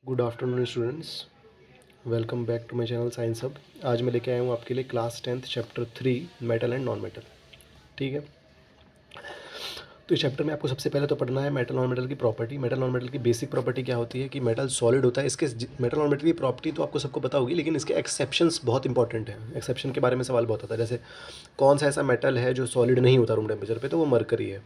Good afternoon students, welcome back to my channel science hub. आज मैं लेके आया हूँ आपके लिए class 10th chapter 3 metal and non metal. ठीक है, तो इस चैप्टर में आपको सबसे पहले तो पढ़ना है मेटल नॉन मेटल की प्रॉपर्टी। मेटल नॉन मेटल की बेसिक प्रॉपर्टी क्या होती है कि मेटल सॉलिड होता है। इसके मेटल नॉन मेटल की प्रॉपर्टी तो आपको सबको पता होगी, लेकिन इसके एक्सेप्शंस बहुत इंपॉर्टेंट हैं। एक्सेप्शन के बारे में सवाल बहुत आता है, जैसे कौन सा ऐसा मेटल है जो सॉलिड नहीं होता रूम टेम्परेचर पे, तो वो मरकरी है।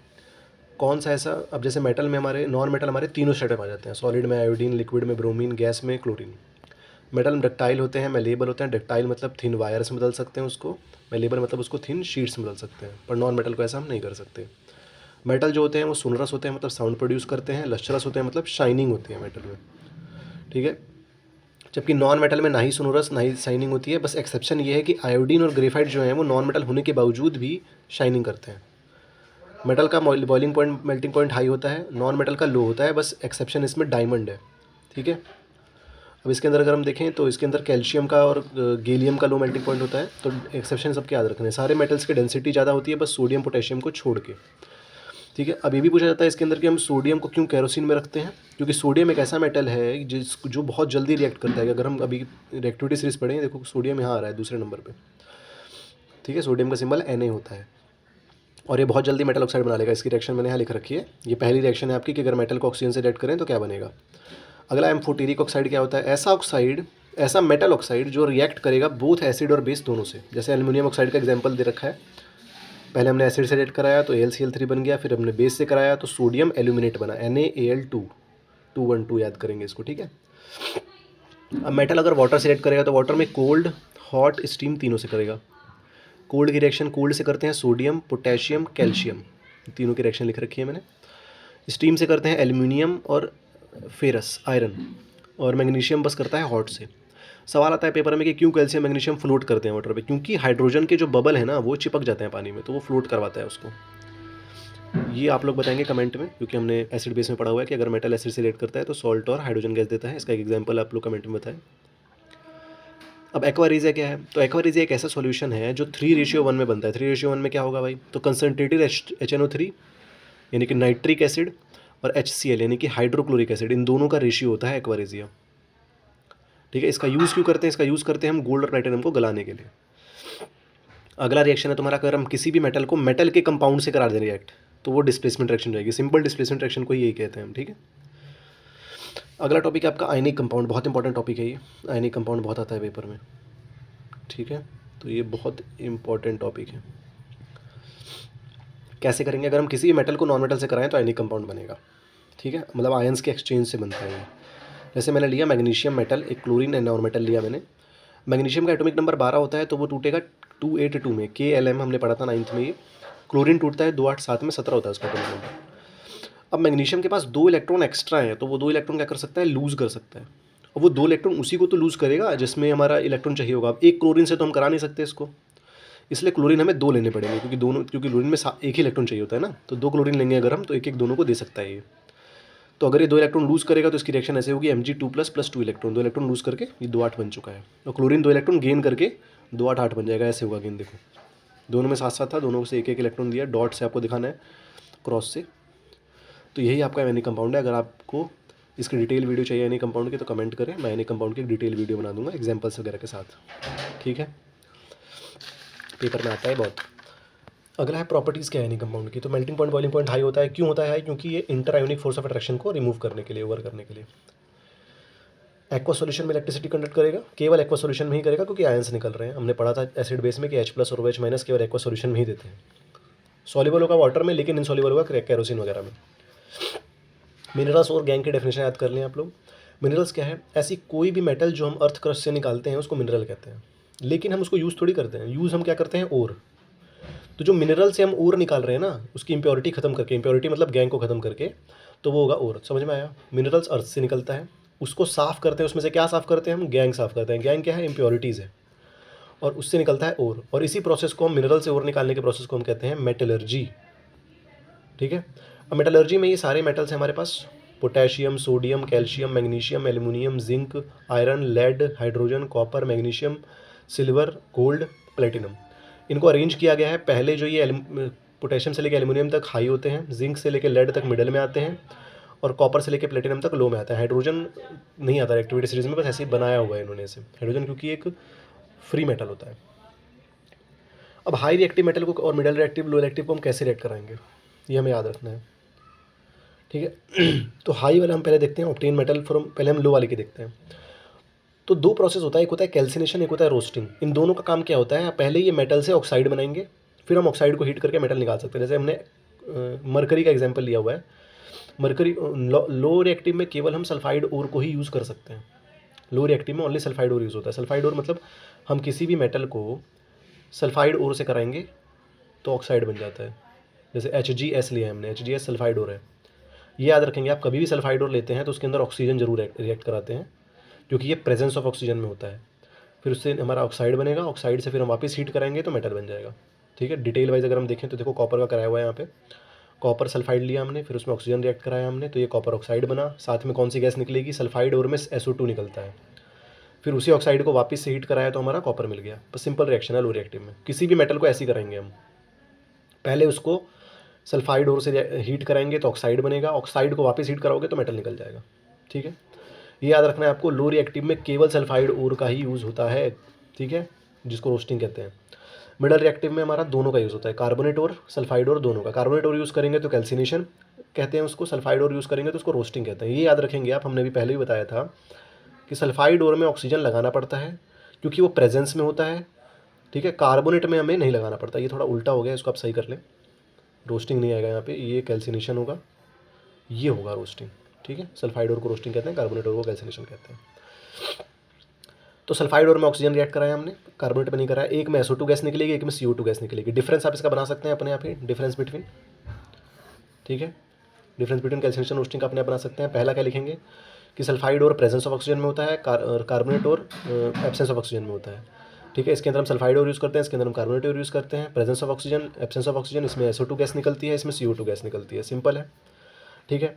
कौन सा ऐसा, अब जैसे मेटल में हमारे नॉन मेटल हमारे तीनों स्टेट में आ जाते हैं, सॉलिड में आयोडीन, लिक्विड में ब्रोमीन, गैस में क्लोरीन। मेटल डक्टाइल होते हैं, मेलेबल होते हैं। डक्टाइल मतलब थिन वायर से बदल सकते हैं उसको, मेलेबल मतलब उसको थिन शीट्स में बदल सकते हैं, पर नॉन मेटल को ऐसा हम नहीं कर सकते। मेटल जो होते हैं वो सोनरस होते हैं, मतलब साउंड प्रोड्यूस करते हैं। लश्चरस होते हैं, मतलब शाइनिंग होती है मेटल में। ठीक है, जबकि नॉन मेटल में ना ही सोनरस ना ही शाइनिंग होती है। बस एक्सेप्शन ये है कि आयोडीन और ग्रेफाइट जो है वो नॉन मेटल होने के बावजूद भी शाइनिंग करते हैं। मेटल का boiling point, melting point high होता है, नॉन मेटल का लो होता है। बस एक्सेप्शन इसमें डायमंड है। ठीक है, अब इसके अंदर अगर हम देखें तो इसके अंदर कैल्शियम का और गैलियम का लो मेल्टिंग पॉइंट होता है। तो एक्सेप्शन सबके याद रखने हैं। सारे मेटल्स की डेंसिटी ज़्यादा होती है, बस सोडियम पोटेशियम को छोड़ के। ठीक है, अब ये भी पूछा जाता है इसके अंदर कि हम सोडियम को क्यों केरोसिन में रखते हैं, क्योंकि सोडियम एक ऐसा मेटल है जो बहुत जल्दी रिएक्ट करता है। अगर हम अभी रिएक्टिविटी सीरीज पढ़ें, देखो सोडियम यहाँ आ रहा है दूसरे नंबर पर। ठीक है, सोडियम का सिंबल Na होता है और ये बहुत जल्दी मेटल ऑक्साइड बना लेगा। इसकी रिएक्शन मैंने यहाँ लिख रखी है। ये पहली रिएक्शन है आपकी कि अगर मेटल को ऑक्सीजन से रिएक्ट करें तो क्या बनेगा। अगला एम्फोटेरिक ऑक्साइड क्या होता है, ऐसा ऑक्साइड, ऐसा मेटल ऑक्साइड जो रिएक्ट करेगा बोथ एसिड और बेस दोनों से। जैसे एल्यूमिनियम ऑक्साइड का एग्जांपल दे रखा है, पहले हमने एसिड से रिएक्ट कराया तो AlCl3 बन गया, फिर हमने बेस से कराया तो सोडियम एल्यूमिनेट बना, NaAl2, 212 याद करेंगे इसको। ठीक है, अब मेटल अगर वाटर से रिएक्ट करेगा तो वाटर में कोल्ड, हॉट, स्टीम तीनों से करेगा। कोल्ड की रिएक्शन कोल्ड से करते हैं सोडियम, पोटेशियम, कैल्शियम, तीनों की रिएक्शन लिख रखी है मैंने। स्टीम से करते हैं एल्यूमिनियम और फेरस, आयरन, और मैग्नीशियम बस करता है हॉट से। सवाल आता है पेपर में कि क्यों कैल्शियम मैग्नीशियम फ्लोट करते हैं वाटर पे, क्योंकि हाइड्रोजन के जो बबल है ना वो चिपक जाते हैं पानी में, तो वो फ्लोट करवाता है उसको। ये आप लोग बताएंगे कमेंट में, क्योंकि हमने एसिड बेस में पढ़ा हुआ है कि अगर मेटल एसिड से रिएक्ट करता है तो सॉल्ट और हाइड्रोजन गैस देता है। इसका एक एग्जाम्पल आप लोग कमेंट में बताएं। अब एक्वारेजिया क्या है, तो एक्वारेजिया एक ऐसा सॉल्यूशन है जो 3:1 में बनता है। 3:1 में क्या होगा भाई, तो कंसनट्रेटेड HNO3 यानी कि नाइट्रिक एसिड और HCl यानी कि हाइड्रोक्लोरिक एसिड, इन दोनों का रेशियो होता है एक्वारेजिया। ठीक है, इसका यूज़ क्यों करते हैं, इसका यूज़ करते हैं हम गोल्ड और प्लैटिनम को गलाने के लिए। अगला रिएक्शन है तुम्हारा, अगर हम किसी भी मेटल को मेटल के कंपाउंड से करा दें रिएक्ट, तो वो डिस्प्लेसमेंट रिएक्शन रहेगी। सिंपल डिस्प्लेसमेंट रिएक्शन को यही कहते हैं हम। ठीक है, अगला टॉपिक है आपका आयनिक कंपाउंड। बहुत इंपॉर्टेंट टॉपिक है ये, आयनिक कंपाउंड बहुत आता है पेपर में। ठीक है, तो ये बहुत इंपॉर्टेंट टॉपिक है। कैसे करेंगे, अगर हम किसी भी मेटल को नॉन मेटल से कराएं तो आयनिक कंपाउंड बनेगा। ठीक है, मतलब आयंस के एक्सचेंज से बनता है ये। जैसे मैंने लिया मैग्नीशियम मेटल, एक क्लोरीन एंड नॉन मेटल लिया मैंने। मैग्नीशियम का एटॉमिक नंबर 12 होता है, तो वो टूटेगा 282 में, KLm हमने पढ़ा था 9th में ये। क्लोरीन टूटता है 287 में, 17 होता है उसका एटॉमिक नंबर। अब मैग्नीशियम के पास 2 इलेक्ट्रॉन एक्स्ट्रा हैं, तो वो 2 इलेक्ट्रॉन क्या कर सकता है, लूज़ कर सकता है। और वो 2 इलेक्ट्रॉन उसी को तो लूज़ करेगा जिसमें हमारा इलेक्ट्रॉन चाहिए होगा। अब एक क्लोरीन से तो हम करा नहीं सकते इसको, इसलिए क्लोरीन हमें 2 लेने पड़ेंगे, क्योंकि क्लोरीन में एक ही इलेक्ट्रॉन चाहिए होता है ना, तो 2 क्लोरीन लेंगे अगर हम, तो एक एक दोनों को दे सकता है ये। तो अगर ये 2 इलेक्ट्रॉन लूज़ करेगा तो इसकी रिएक्शन ऐसे होगी, Mg2+ + 2 इलेक्ट्रॉन, 2 इलेक्ट्रॉन लूज़ करके ये 2 8 बन चुका है। और क्लोरीन 2 इलेक्ट्रॉन गेन करके 2 8 8 बन जाएगा। ऐसे होगा गेन, देखो दोनों में साथ साथ था, दोनों से एक एक इलेक्ट्रॉन दिया, डॉट से आपको दिखाना है, क्रॉस से। तो यही आपका एनी कंपाउंड है। अगर आपको इसकी डिटेल वीडियो चाहिए एनी कंपाउंड की तो कमेंट करें, मैं एनी कंपाउंड की डिटेल वीडियो बना दूंगा एग्जांपल्स वगैरह के साथ। ठीक है, पेपर में आता है बहुत। अगला है प्रॉपर्टीज़ क्या है एनी कंपाउंड की, तो melting point, boiling point high होता है। क्यों होता है हाई, क्योंकि ये inter ionic force of attraction को रिमूव करने के लिए, ओवर करने के लिए। एक्वा सॉल्यूशन में इलेक्ट्रिसिटी कंडक्ट करेगा, केवल एक्वा सॉल्यूशन में ही करेगा, क्योंकि आयंस निकल रहे हैं। हमने पढ़ा था एसिड बेस में कि H+ और OH- केवल एक्वा सॉल्यूशन में ही देते हैं। सॉल्युबल होगा वाटर में, लेकिन इनसॉल्युबल होगा केरोसिन वगैरह में। मिनरल्स और गैंग की डेफिनेशन याद कर लें आप लोग। मिनरल्स क्या है, ऐसी कोई भी मेटल जो हम अर्थ क्रस्ट से निकालते हैं उसको मिनरल कहते हैं, लेकिन हम उसको यूज़ थोड़ी करते हैं। यूज़ हम क्या करते हैं, ओर। तो जो मिनरल से हम ओर निकाल रहे हैं ना, उसकी इंप्योरिटी खत्म करके, इंप्योरिटी मतलब गैंग को खत्म करके, तो वो होगा ओर। समझ में आया, मिनरल्स अर्थ से निकलता है, उसको साफ़ करते हैं, उसमें से क्या साफ़ करते हैं हम, गैंग साफ़ करते हैं। गैंग क्या है, इंप्योरिटीज़ है, और उससे निकलता है ओर। और इसी प्रोसेस को हम, मिनरल से ओर निकालने के प्रोसेस को हम कहते हैं मेटलर्जी। ठीक है, अब मेटलर्जी में ये सारे मेटल्स हैं हमारे पास, potassium, sodium, calcium, magnesium, aluminium, zinc, iron, lead, hydrogen, copper, magnesium, silver, gold, platinum. इनको अरेंज किया गया है। पहले जो ये पोटेशियम से लेकर एल्यूमिनियम तक हाई होते हैं, जिंक से लेकर लेड तक मिडल में आते हैं, और कॉपर से लेकर प्लेटिनम तक लो में आता है। हाइड्रोजन नहीं आता रिएक्टिविटी सीरीज में, बस ऐसे ही बनाया हुआ है इन्होंने इसे हाइड्रोजन, क्योंकि एक फ्री मेटल होता है। अब हाई रिएक्टिव मेटल को और मिडल रिएक्टिव लो रिएक्टिव को हम कैसे रिएक्ट कराएंगे, ये हमें याद रखना है, ठीक है। तो हाई वाला हम पहले देखते हैं, ऑब्टेन मेटल फ्रॉम, पहले हम लो वाले की देखते हैं। तो दो प्रोसेस होता है, एक होता है कैल्सिनेशन, एक होता है रोस्टिंग। इन दोनों का काम क्या होता है, पहले ये मेटल से ऑक्साइड बनाएंगे, फिर हम ऑक्साइड को हीट करके मेटल निकाल सकते हैं। जैसे हमने मरकरी का एग्जाम्पल लिया हुआ है। मरकरी लो रिएक्टिव में केवल हम सल्फाइड ओर को ही यूज़ कर सकते हैं। लो रिएक्टिव में ओनली सल्फाइड ओर यूज़ होता है। सल्फाइड ओर मतलब हम किसी भी मेटल को सल्फाइड ओर से कराएंगे तो ऑक्साइड बन जाता है। जैसे HgS लिया है हमने, HgS सल्फाइड ओर है। ये याद रखेंगे, आप कभी भी सल्फाइड ओर लेते हैं तो उसके अंदर ऑक्सीजन जरूर रिएक्ट कराते हैं, क्योंकि ये प्रेजेंस ऑफ ऑक्सीजन में होता है। फिर उससे हमारा ऑक्साइड बनेगा, ऑक्साइड से फिर हम वापस हीट कराएंगे तो मेटल बन जाएगा, ठीक है। डिटेल वाइज अगर हम देखें तो देखो कॉपर का कराया हुआ है यहाँ पे, कॉपर सल्फाइड लिया हमने, फिर उसमें ऑक्सीजन रिएक्ट कराया हमने, तो ये कॉपर ऑक्साइड बना। साथ में कौन सी गैस निकलेगी, सल्फाइड और में SO2 निकलता है। फिर उसी ऑक्साइड को वापस से हीट कराया तो हमारा कॉपर मिल गया। बस सिंपल रिएक्शन है लो रिएक्टिव में। किसी भी मेटल को ऐसे करेंगे हम, पहले उसको सल्फाइड और से हीट कराएंगे तो ऑक्साइड बनेगा, ऑक्साइड को वापस हीट कराओगे तो मेटल निकल जाएगा, ठीक है। ये याद रखना है आपको, लो रिएक्टिव में केवल सल्फाइड ओर का ही यूज़ होता है, ठीक है, जिसको रोस्टिंग कहते हैं। मिडल रिएक्टिव में हमारा दोनों का यूज़ होता है, कार्बोनेट और सल्फाइड और दोनों का। कार्बोनेट और यूज़ करेंगे तो कैल्सिनेशन कहते हैं उसको, सल्फाइड और यूज़ करेंगे तो उसको रोस्टिंग कहते हैं। ये याद रखेंगे आप, हमने भी पहले ही बताया था कि सल्फाइड और में ऑक्सीजन लगाना पड़ता है क्योंकि वो प्रेजेंस में होता है, ठीक है। कार्बोनेट में हमें नहीं लगाना पड़ता। ये थोड़ा उल्टा हो गया, इसको आप सही कर लें। रोस्टिंग नहीं आएगा यहाँ पे, ये कैल्सिनेशन होगा, ये होगा रोस्टिंग, ठीक है। सल्फाइड और को रोस्टिंग कहते हैं, कार्बोनेट और को कैल्सिनेशन कहते हैं। तो सल्फाइड और में ऑक्सीजन रिएक्ट कराया हमने, कार्बोनेट में नहीं कराया। एक में SO2 गैस निकलेगी, एक में CO2 गैस निकलेगी। डिफरेंस आप इसका बना सकते हैं अपने आप ही, डिफरेंस बिटवीन, ठीक है। डिफरेंस बिटवीन कैल्सिनेशन रोस्टिंग का अपने आप बना सकते हैं। पहला क्या लिखेंगे कि सल्फाइड और प्रेजेंस ऑफ ऑक्सीजन में होता है, कार्बोनेट और एब्सेंस ऑफ ऑक्सीजन में होता है, ठीक है। इसके अंदर हम सल्फाइड और यूज़ करते हैं, इसके अंदर हम कार्बोनेट और यूज़ करते हैं। Presence of oxygen, absence of oxygen, इसमें SO2 गैस निकलती है, इसमें CO2 गैस निकलती है, सिंपल है, ठीक है।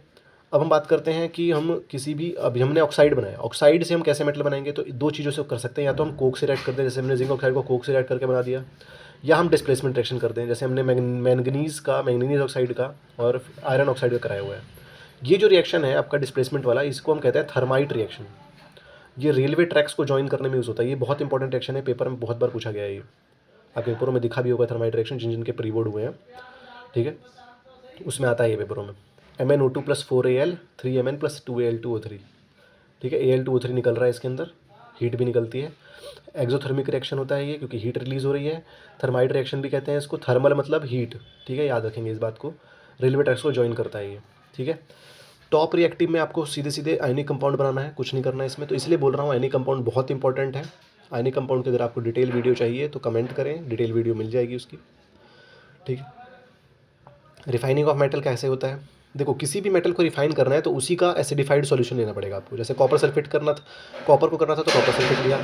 अब हम बात करते हैं कि हम किसी भी, अभी हमने ऑक्साइड बनाया, ऑक्साइड से हम कैसे मेटल बनाएंगे, तो दो चीज़ों से कर सकते हैं। या तो हम कोक से रिएक्ट करते हैं, जैसे हमने जिंक ऑक्साइड को कोक से रिएक्ट करके बना दिया, या हम डिस्प्लेसमेंट रिएक्शन करते हैं, जैसे हमने मैंगनीज ऑक्साइड का और आयरन ऑक्साइड का कराया हुआ है। ये जो रिएक्शन है आपका डिस्प्लेसमेंट वाला, इसको हम कहते हैं थर्माइट रिएक्शन। ये रेलवे ट्रैक्स को ज्वाइन करने में यूज़ होता है। ये बहुत इंपॉर्टेंट रिएक्शन है, पेपर में बहुत बार पूछा गया है। ये आपके पेपरों में दिखा भी होगा थर्माइट रिएक्शन, जिन जिनके प्री बोर्ड हुए हैं, ठीक है, उसमें आता है ये पेपरों में। MnO2 + 4Al 3Mn + 2Al2O3, ठीक है। Al2O3 निकल रहा है इसके अंदर, हीट भी निकलती है। एक्सोथर्मिक रिएक्शन होता है ये, क्योंकि हीट रिलीज हो रही है। थर्माइट रिएक्शन भी कहते हैं इसको, थर्मल मतलब हीट, ठीक है, याद रखेंगे इस बात को। रेलवे ट्रैक्स को ज्वाइन करता है ये, ठीक है। टॉप रिएक्टिव में आपको सीधे सीधे आयनिक कंपाउंड बनाना है, कुछ नहीं करना है इसमें, तो इसलिए बोल रहा हूँ आयनिक कंपाउंड बहुत इंपॉर्टेंट है। आयनिक कंपाउंड की अगर आपको डिटेल वीडियो चाहिए तो कमेंट करें, डिटेल वीडियो मिल जाएगी उसकी, ठीक है। रिफाइनिंग ऑफ मेटल कैसे होता है, देखो किसी भी मेटल को रिफाइन करना है तो उसी का एसिडिफाइड सॉल्यूशन लेना पड़ेगा आपको। जैसे कॉपर सल्फेट करना था, कॉपर को करना था तो कॉपर सल्फेट लिया।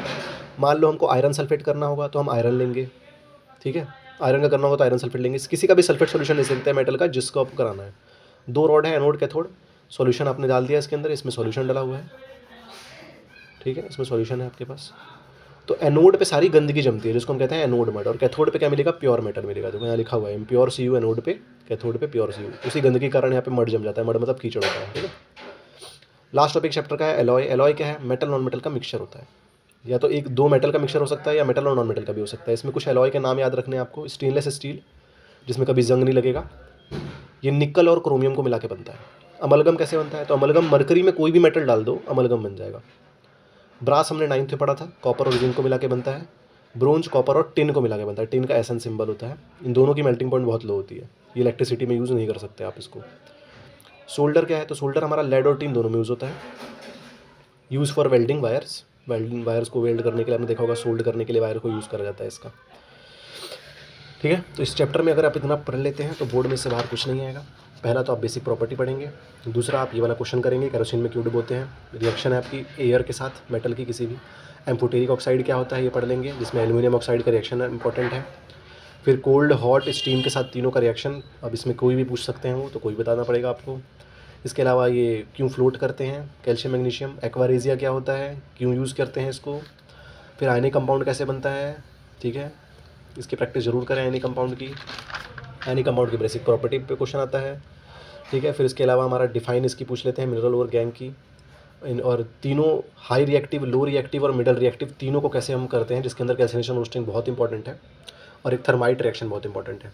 मान लो हमको आयरन सल्फेट करना होगा तो हम आयरन लेंगे, ठीक है। आयरन का करना होगा तो आयरन सल्फेट लेंगे। किसी का भी सल्फेट सॉल्यूशन ले सकते हैं मेटल का, जिसको आपको कराना है। दो रॉड है, एनोड कैथोड, सॉल्यूशन आपने डाल दिया इसके अंदर, इसमें सॉल्यूशन डाला हुआ है, ठीक है, इसमें सॉल्यूशन है आपके पास। तो एनोड पे सारी गंदगी जमती है, जिसको हम कहते हैं एनोड मड, और कैथोड पे क्या मिलेगा, प्योर मेटल मिलेगा। देखो यहाँ लिखा हुआ है इम्प्योर Cu एनोड पे, कैथोड पे प्योर Cu। उसी गंदगी के कारण यहाँ पे मड जम जाता है, मड मतलब कीचड़ होता है, ठीक है। लास्ट टॉपिक चैप्टर का है एलॉय। एलॉय क्या है, मेटल नॉन मेटल का मिक्सचर होता है। या तो एक दो मेटल का मिक्सचर हो सकता है, या मेटल और नॉन मेटल का भी हो सकता है। इसमें कुछ एलॉय के नाम याद रखने हैं आपको। स्टेनलेस स्टील, जिसमें कभी जंग नहीं लगेगा, ये निकल और क्रोमियम को मिला के बनता है। अमलगम कैसे बनता है, तो अमलगम मरकरी में कोई भी मेटल डाल दो, अमलगम बन जाएगा। ब्रास हमने 9th में पढ़ा था, कॉपर और जिंक को मिला के बनता है। ब्रोंज कॉपर और टिन को मिला के बनता है, टिन का एसन सिंबल होता है। इन दोनों की मेल्टिंग पॉइंट बहुत लो होती है, ये इलेक्ट्रिसिटी में यूज़ नहीं कर सकते आप इसको। सोल्डर क्या है, तो सोल्डर हमारा लेड और टिन दोनों में यूज़ होता है। Use for welding wires, welding wires को वेल्ड करने के लिए आपने देखा होगा, सोल्ड करने के लिए वायर को यूज़ करा जाता है इसका, ठीक है। तो इस चैप्टर में अगर आप इतना पढ़ लेते हैं तो बोर्ड में से बाहर कुछ नहीं आएगा। पहला तो आप बेसिक प्रॉपर्टी पढ़ेंगे, दूसरा आप ये वाला क्वेश्चन करेंगे केरोसिन में क्यों डुबोते हैं। रिएक्शन है आपकी एयर के साथ मेटल की किसी भी। एम्फोटेरिक ऑक्साइड क्या होता है ये पढ़ लेंगे, जिसमें एल्यूमिनियम ऑक्साइड का रिएक्शन इंपॉर्टेंट है। फिर कोल्ड हॉट स्टीम के साथ तीनों का रिएक्शन, अब इसमें कोई भी पूछ सकते हैं वो, तो कोई बताना पड़ेगा आपको। इसके अलावा ये क्यों फ्लोट करते हैं, कैल्शियम मैग्नीशियम। एक्वारेजिया क्या होता है, क्यों यूज़ करते हैं इसको। फिर आयनिक कंपाउंड कैसे बनता है, ठीक है, इसकी प्रैक्टिस जरूर करें आयनिक कंपाउंड की। आयनिक कंपाउंड की बेसिक प्रॉपर्टी पे क्वेश्चन आता है। ठीक है। फिर इसके अलावा हमारा डिफाइन इसकी पूछ लेते हैं, मिनरल और गैंग की। और तीनों हाई रिएक्टिव, लो रिएक्टिव और मिडल रिएक्टिव तीनों को कैसे हम करते हैं, जिसके अंदर कैल्सिनेशन रोस्टिंग बहुत इंपॉर्टेंट है, और एक थर्माइट रिएक्शन बहुत इंपॉर्टेंट है।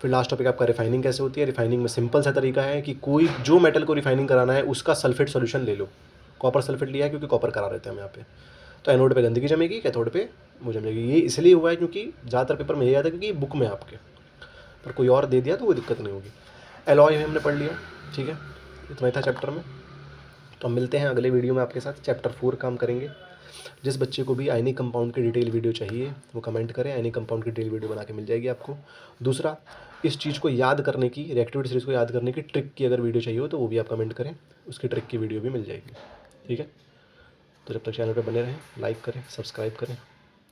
फिर लास्ट टॉपिक आपका रिफाइनिंग कैसे होती है। रिफाइनिंग में सिंपल सा तरीका है कि कोई जो मेटल को रिफाइनिंग कराना है उसका सल्फेट सॉल्यूशन ले लो। कॉपर सल्फेट लिया है क्योंकि कॉपर करा रहते हैं हम यहाँ पे, तो एनोड पे गंदगी जमेगी, कैथोड पे वो जमेगी। ये इसलिए हुआ है क्योंकि ज़्यादातर पेपर में यही आता है, क्योंकि बुक में आपके, पर कोई और दे दिया तो कोई दिक्कत नहीं होगी। एलॉय में हमने पढ़ लिया, ठीक है, इतना ही था चैप्टर में। तो हम मिलते हैं अगले वीडियो में आपके साथ, चैप्टर 4 काम करेंगे। जिस बच्चे को भी आयनिक कंपाउंड की डिटेल वीडियो चाहिए वो कमेंट करें, आयनिक कंपाउंड की डिटेल वीडियो बना के मिल जाएगी आपको। दूसरा, इस चीज़ को याद करने की, रिएक्टिविटी सीरीज़ को याद करने की ट्रिक की अगर वीडियो चाहिए हो तो वो भी आप कमेंट करें, उसकी ट्रिक की वीडियो भी मिल जाएगी, ठीक है। तो जब तक चैनल पर बने रहें, लाइक करें, सब्सक्राइब करें,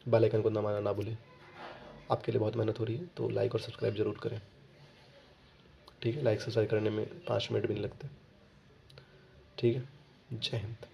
बेल आइकन को दबाना ना भूलें। आपके लिए बहुत मेहनत हो रही है, तो लाइक और सब्सक्राइब ज़रूर करें, ठीक है। लाइक सब्सक्राइब करने में 5 मिनट भी नहीं लगते, ठीक है। जय हिंद।